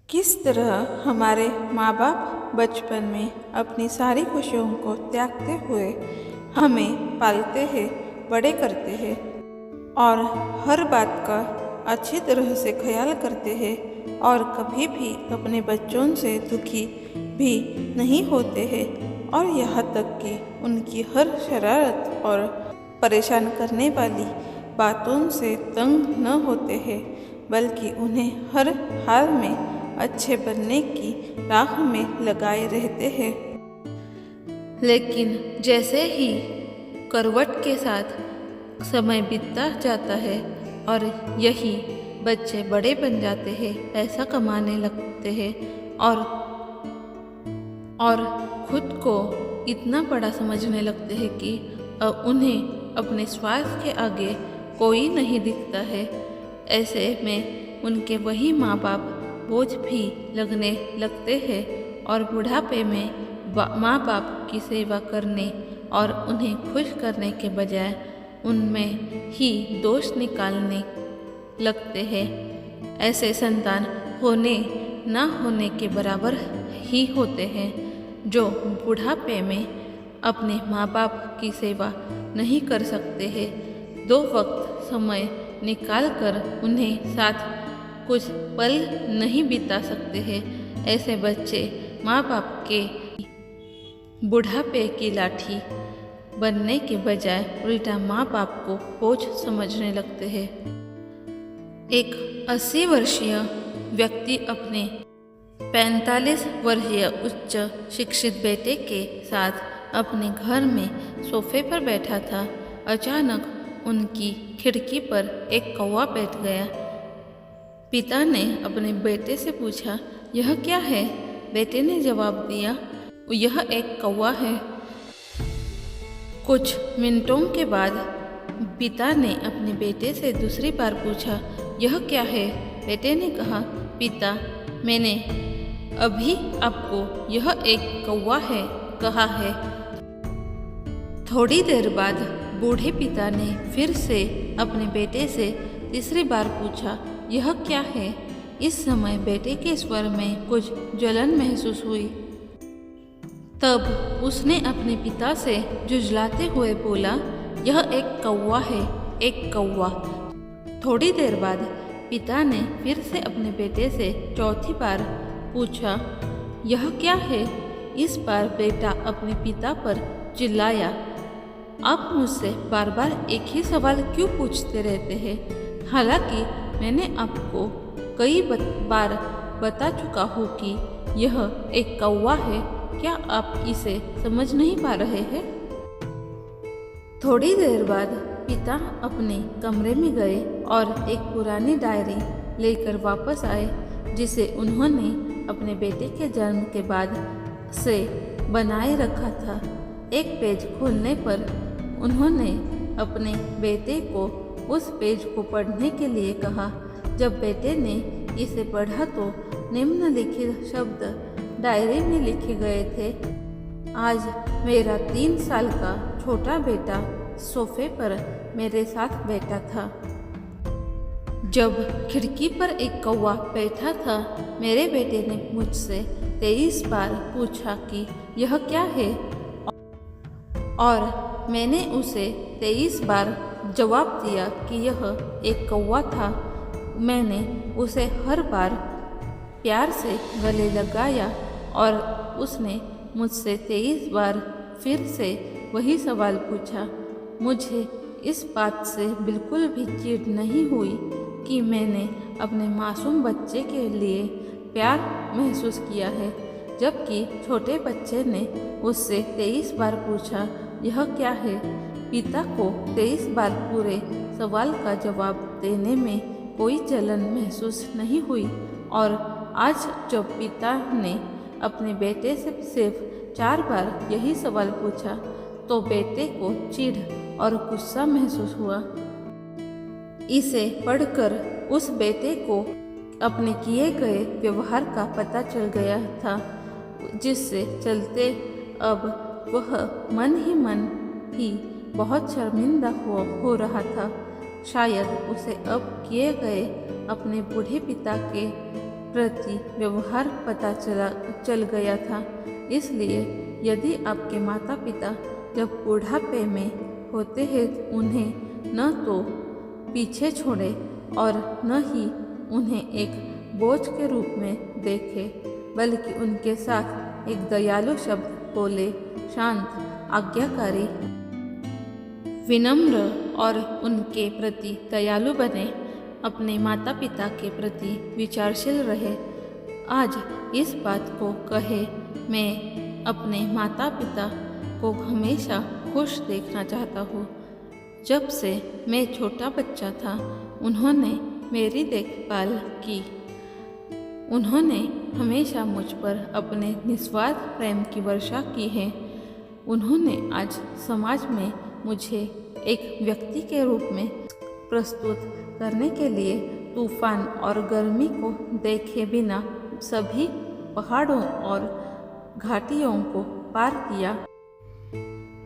किस तरह हमारे माँ बाप बचपन में अपनी सारी खुशियों को त्यागते हुए हमें पालते हैं, बड़े करते हैं और हर बात का अच्छी तरह से ख्याल करते हैं और कभी भी अपने बच्चों से दुखी भी नहीं होते हैं और यहाँ तक कि उनकी हर शरारत और परेशान करने वाली बातों से तंग न होते हैं, बल्कि उन्हें हर हाल में अच्छे बनने की राह में लगाए रहते हैं। लेकिन जैसे ही करवट के साथ समय बीतता जाता है और यही बच्चे बड़े बन जाते हैं, पैसा कमाने लगते हैं और खुद को इतना बड़ा समझने लगते हैं कि उन्हें अपने स्वार्थ के आगे कोई नहीं दिखता है। ऐसे में उनके वही माँ बाप बोझ भी लगने लगते हैं और बुढ़ापे में माँ बाप की सेवा करने और उन्हें खुश करने के बजाय उनमें ही दोष निकालने लगते हैं। ऐसे संतान होने न होने के बराबर ही होते हैं, जो बुढ़ापे में अपने माँ बाप की सेवा नहीं कर सकते हैं, दो वक्त समय निकालकर उन्हें साथ कुछ पल नहीं बिता सकते हैं। ऐसे बच्चे माँ बाप के बुढ़ापे की लाठी बनने के बजाय उल्टा माँ बाप को बोझ समझने लगते हैं। एक 80 वर्षीय व्यक्ति अपने 45 वर्षीय उच्च शिक्षित बेटे के साथ अपने घर में सोफे पर बैठा था। अचानक उनकी खिड़की पर एक कौवा बैठ गया। पिता ने अपने बेटे से पूछा, यह क्या है? बेटे ने जवाब दिया, यह एक कौवा है। कुछ मिनटों के बाद पिता ने अपने बेटे से दूसरी बार पूछा, यह क्या है? बेटे ने कहा, पिता, मैंने अभी आपको यह एक कौवा है कहा है। थोड़ी देर बाद बूढ़े पिता ने फिर से अपने बेटे से तीसरी बार पूछा, यह क्या है? इस समय बेटे के स्वर में कुछ जलन महसूस हुई। तब उसने अपने पिता से झुंझलाते हुए बोला, यह एक कौवा है, एक कौवा। थोड़ी देर बाद पिता ने फिर से अपने बेटे से चौथी बार पूछा, यह क्या है? इस बार बेटा अपने पिता पर चिल्लाया, आप मुझसे बार बार एक ही सवाल क्यों पूछते रहते हैं? हालांकि मैंने आपको कई बार बता चुका हूँ कि यह एक कौवा है, क्या आप इसे समझ नहीं पा रहे हैं? थोड़ी देर बाद पिता अपने कमरे में गए और एक पुरानी डायरी लेकर वापस आए, जिसे उन्होंने अपने बेटे के जन्म के बाद से बनाए रखा था। एक पेज खोलने पर उन्होंने अपने बेटे को उस पेज को पढ़ने के लिए कहा। जब बेटे ने इसे पढ़ा तो निम्नलिखित शब्द डायरी में लिखे गए थे, आज मेरा 3 साल का छोटा बेटा सोफे पर मेरे साथ बैठा था। जब खिड़की पर एक कौवा बैठा था, मेरे बेटे ने मुझसे 23 बार पूछा कि यह क्या है, और मैंने उसे 23 बार जवाब दिया कि यह एक कौवा था। मैंने उसे हर बार प्यार से गले लगाया और उसने मुझसे 23 बार फिर से वही सवाल पूछा। मुझे इस बात से बिल्कुल भी चिढ़ नहीं हुई कि मैंने अपने मासूम बच्चे के लिए प्यार महसूस किया है, जबकि छोटे बच्चे ने उससे 23 बार पूछा, यह क्या है? पिता को 23 बार पूरे सवाल का जवाब देने में कोई जलन महसूस नहीं हुई, और आज जब पिता ने अपने बेटे से सिर्फ 4 बार यही सवाल पूछा, तो बेटे को चिढ़ और गुस्सा महसूस हुआ। इसे पढ़कर उस बेटे को अपने किए गए व्यवहार का पता चल गया था, जिससे चलते अब वह मन ही बहुत शर्मिंदा हो रहा था। शायद उसे अब किए गए अपने बूढ़े पिता के प्रति व्यवहार पता चल गया था। इसलिए यदि आपके माता पिता जब बुढ़ापे में होते हैं उन्हें न तो पीछे छोड़े और न ही उन्हें एक बोझ के रूप में देखे, बल्कि उनके साथ एक दयालु शब्द बोले, शांत, आज्ञाकारी, विनम्र और उनके प्रति दयालु बने, अपने माता पिता के प्रति विचारशील रहे। आज इस बात को कहे, मैं अपने माता पिता को हमेशा खुश देखना चाहता हूँ। जब से मैं छोटा बच्चा था उन्होंने मेरी देखभाल की। उन्होंने हमेशा मुझ पर अपने निस्वार्थ प्रेम की वर्षा की है। उन्होंने आज समाज में मुझे एक व्यक्ति के रूप में प्रस्तुत करने के लिए तूफान और गर्मी को देखे बिना सभी पहाड़ों और घाटियों को पार किया।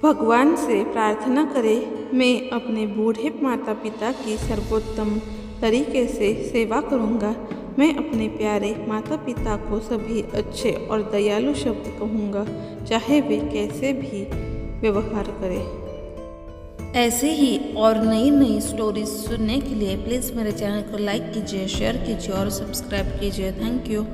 भगवान से प्रार्थना करें, मैं अपने बूढ़े माता पिता की सर्वोत्तम तरीके से सेवा करूँगा। मैं अपने प्यारे माता पिता को सभी अच्छे और दयालु शब्द कहूँगा, चाहे वे कैसे भी व्यवहार करें। ऐसे ही और नई स्टोरीज सुनने के लिए प्लीज़ मेरे चैनल को लाइक कीजिए, शेयर कीजिए और सब्सक्राइब कीजिए। Thank you.